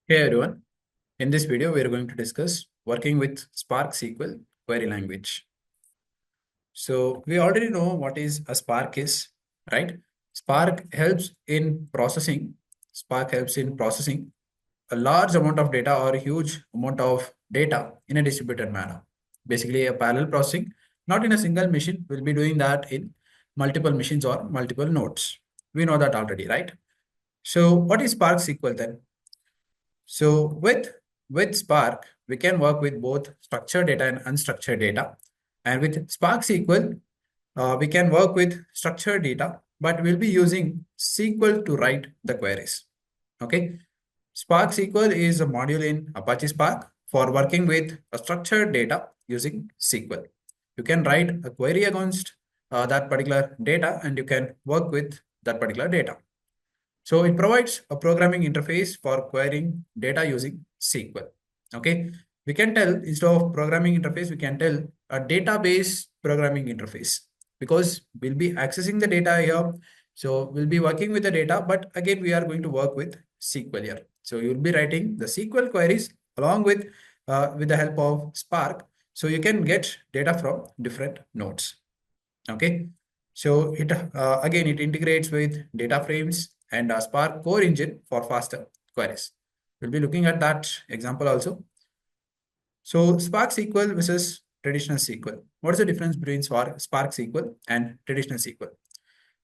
Hey everyone, in this video we are going to discuss working with Spark SQL Query Language. So we already know what is a Spark is, right? Spark helps in processing. Spark helps in processing a large amount of data or a huge amount of data in a distributed manner. Basically a parallel processing, not in a single machine. We'll be doing that in multiple machines or multiple nodes. We know that already, right? So what is Spark SQL then? So with Spark, we can work with both structured data and unstructured data. And with Spark SQL, we can work with structured data, but we'll be using SQL to write the queries. Okay. Spark SQL is a module in Apache Spark for working with a structured data using SQL. You can write a query against that particular data and you can work with that particular data. So it provides a programming interface for querying data using SQL. Okay, we can tell instead of programming interface, we can tell a database programming interface because we'll be accessing the data here. So we'll be working with the data, but again, we are going to work with SQL here. So you'll be writing the SQL queries along with the help of Spark. So you can get data from different nodes. Okay. So it again, it integrates with data frames and a Spark core engine for faster queries. We'll be looking at that example also. So Spark SQL versus traditional SQL. What is the difference between Spark SQL and traditional SQL?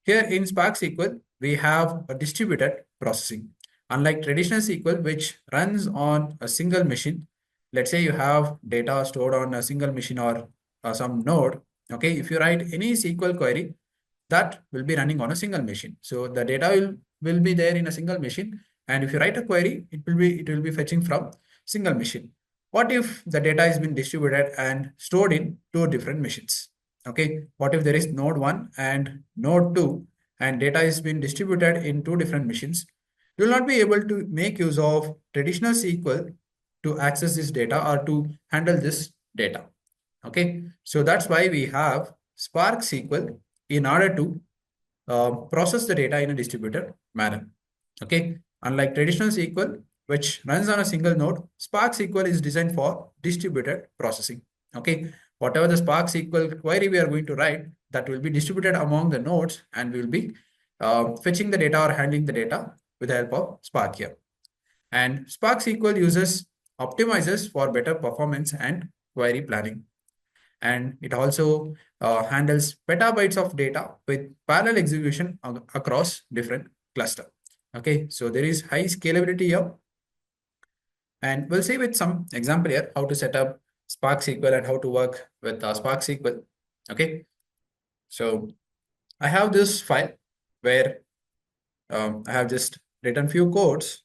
Here in Spark SQL, we have a distributed processing. Unlike traditional SQL, which runs on a single machine, let's say you have data stored on a single machine or some node. Okay, if you write any SQL query, that will be running on a single machine. So the data will be there in a single machine. And if you write a query, it will be fetching from single machine. What if the data has been distributed and stored in two different machines? Okay, what if there is node 1 and node 2 and data has been distributed in two different machines? You will not be able to make use of traditional SQL to access this data or to handle this data. Okay, so that's why we have Spark SQL in order to process the data in a distributed manner. Okay, unlike traditional SQL, which runs on a single node, Spark SQL is designed for distributed processing. Okay, whatever the Spark SQL query we are going to write, that will be distributed among the nodes and we will be fetching the data or handling the data with the help of Spark here. And Spark SQL uses optimizers for better performance and query planning. And it also handles petabytes of data with parallel execution across different cluster. Okay, so there is high scalability here. And we'll see with some example here how to set up Spark SQL and how to work with Spark SQL. Okay, so I have this file where I have just written few codes.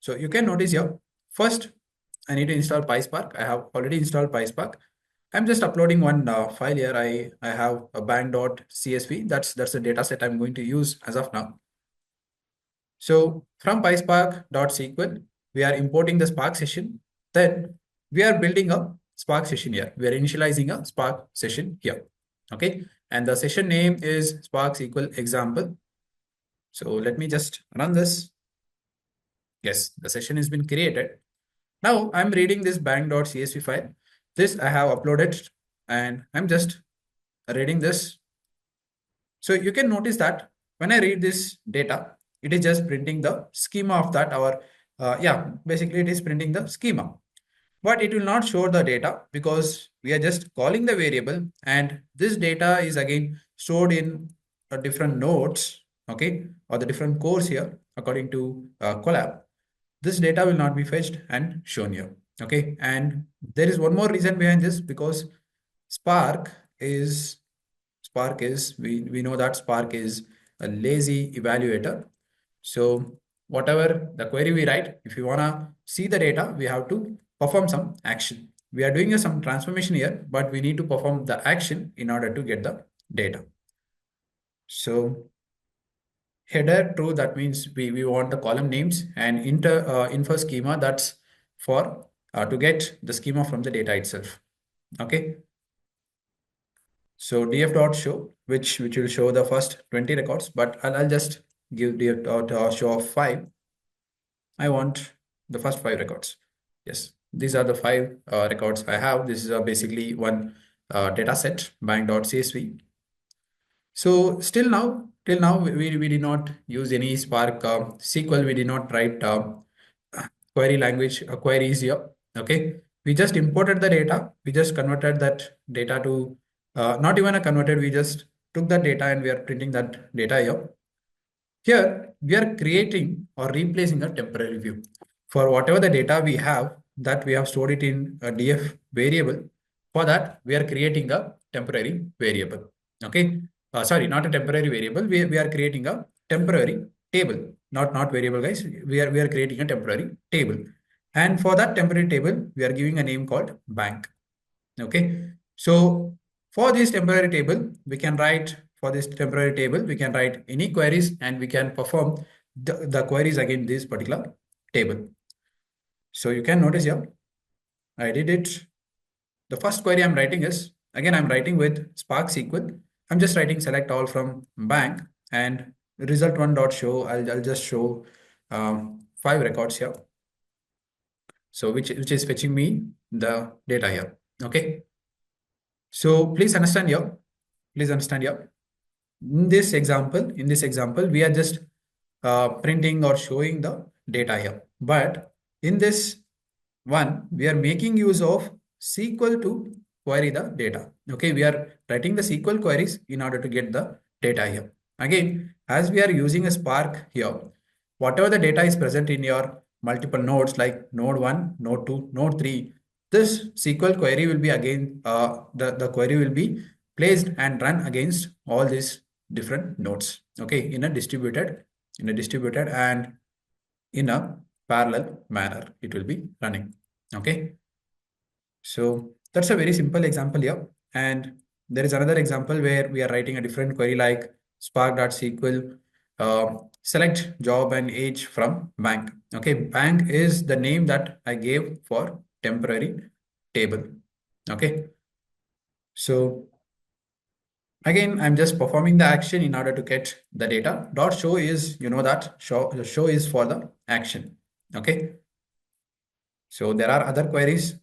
So you can notice here, first I need to install PySpark. I have already installed PySpark. I'm just uploading one file here. I have a bang.csv. That's the data set I'm going to use as of now. So from PySpark.sql, we are importing the Spark session. Then we are building a Spark session here. We are initializing a Spark session here. Okay. And the session name is Spark SQL example. So let me just run this. Yes, the session has been created. Now I'm reading this bang.csv file. This I have uploaded and I'm just reading this. So you can notice that when I read this data, it is just printing the schema of that or basically it is printing the schema. But it will not show the data because we are just calling the variable and this data is again stored in different nodes, okay, or the different cores here according to Collab. This data will not be fetched and shown here. Okay, and there is one more reason behind this because Spark is we know that Spark is a lazy evaluator. So whatever the query we write, if you wanna see the data, we have to perform some action. We are doing some transformation here, but we need to perform the action in order to get the data. So header true, that means we want the column names and infer schema, that's for to get the schema from the data itself. Okay. So df.show, which will show the first 20 records, but I'll just give df.show of 5. I want the first 5 records. Yes, these are the 5 records I have. This is basically one data set, bank.csv. So till now, we did not use any Spark SQL. We did not write query language queries here. Okay, we just imported the data. We just converted that data to not even a converted. We just took that data and we are printing that data here. Here we are creating or replacing a temporary view for whatever the data we have that we have stored it in a df variable. For that, we are creating a temporary variable. Okay. Sorry, not a temporary variable. We are creating a temporary table, not variable, guys. We are creating a temporary table. And for that temporary table, we are giving a name called bank. Okay. So for this temporary table, we can write any queries and we can perform the queries against this particular table. So you can notice here, I did it. The first query I'm writing is, again, I'm writing with Spark SQL. I'm just writing select all from bank and result one dot show. I'll just show 5 records here. So which is fetching me the data here. Okay. So please understand here. In this example, we are just printing or showing the data here. But in this one, we are making use of SQL to query the data. Okay, we are writing the SQL queries in order to get the data here. Again, as we are using a Spark here, whatever the data is present in your multiple nodes like node 1, node 2, node 3, this SQL query will be again, the query will be placed and run against all these different nodes. Okay, in a distributed and in a parallel manner, it will be running. Okay, so that's a very simple example here. And there is another example where we are writing a different query like spark.sql select job and age from bank. Okay, bank is the name that I gave for temporary table. Okay, so again, I'm just performing the action in order to get the data. Dot show is, that show is for the action. Okay. So there are other queries.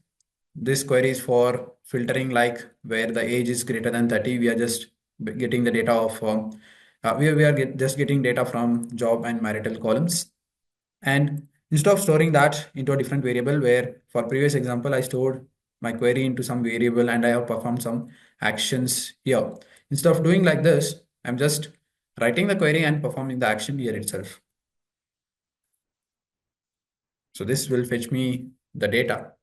This query is for filtering, like where the age is greater than 30. We are just getting the data of, just getting data from job and marital columns. And instead of storing that into a different variable, where for previous example, I stored my query into some variable and I have performed some actions here. Instead of doing like this, I'm just writing the query and performing the action here itself. So this will fetch me the data.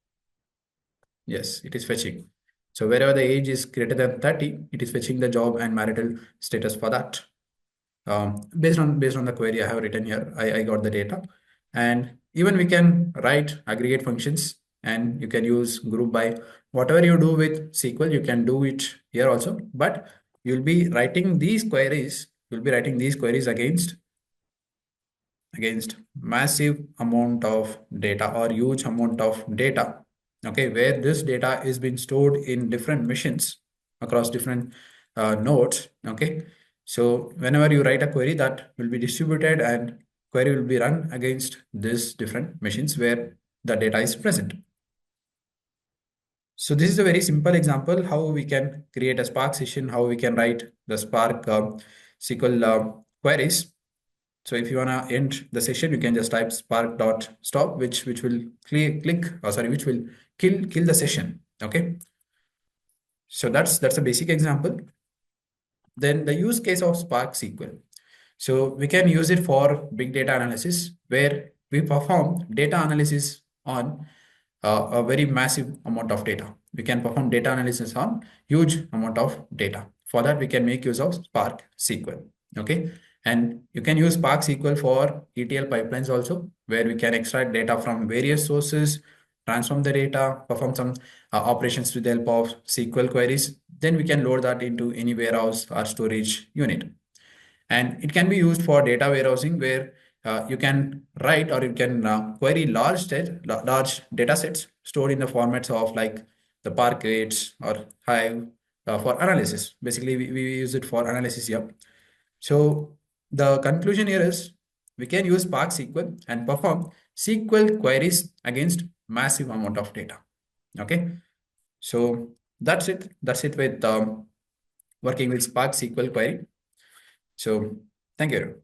Yes, it is fetching. So wherever the age is greater than 30, it is fetching the job and marital status for that. Based on the query I have written here, I got the data. And even we can write aggregate functions and you can use group by. Whatever you do with SQL, you can do it here also, but you'll be writing these queries against massive amount of data or huge amount of data. Okay, where this data is being stored in different machines across different nodes. Okay, so whenever you write a query, that will be distributed and query will be run against these different machines where the data is present. So this is a very simple example how we can create a Spark session, how we can write the Spark SQL queries. So if you want to end the session, you can just type spark.stop, which will which will kill the session. Okay. So that's a basic example. Then the use case of Spark SQL. So we can use it for big data analysis, where we perform data analysis on a very massive amount of data. We can perform data analysis on huge amount of data. For that, we can make use of Spark SQL. Okay. And you can use Spark SQL for ETL pipelines also, where we can extract data from various sources, transform the data, perform some operations with the help of SQL queries. Then we can load that into any warehouse or storage unit. And it can be used for data warehousing, where you can write or you can query large data sets stored in the formats of like the Parquet or Hive for analysis. Basically, we use it for analysis here. So the conclusion here is we can use Spark SQL and perform SQL queries against massive amount of data. Okay, so that's it. That's it with working with Spark SQL query. So thank you.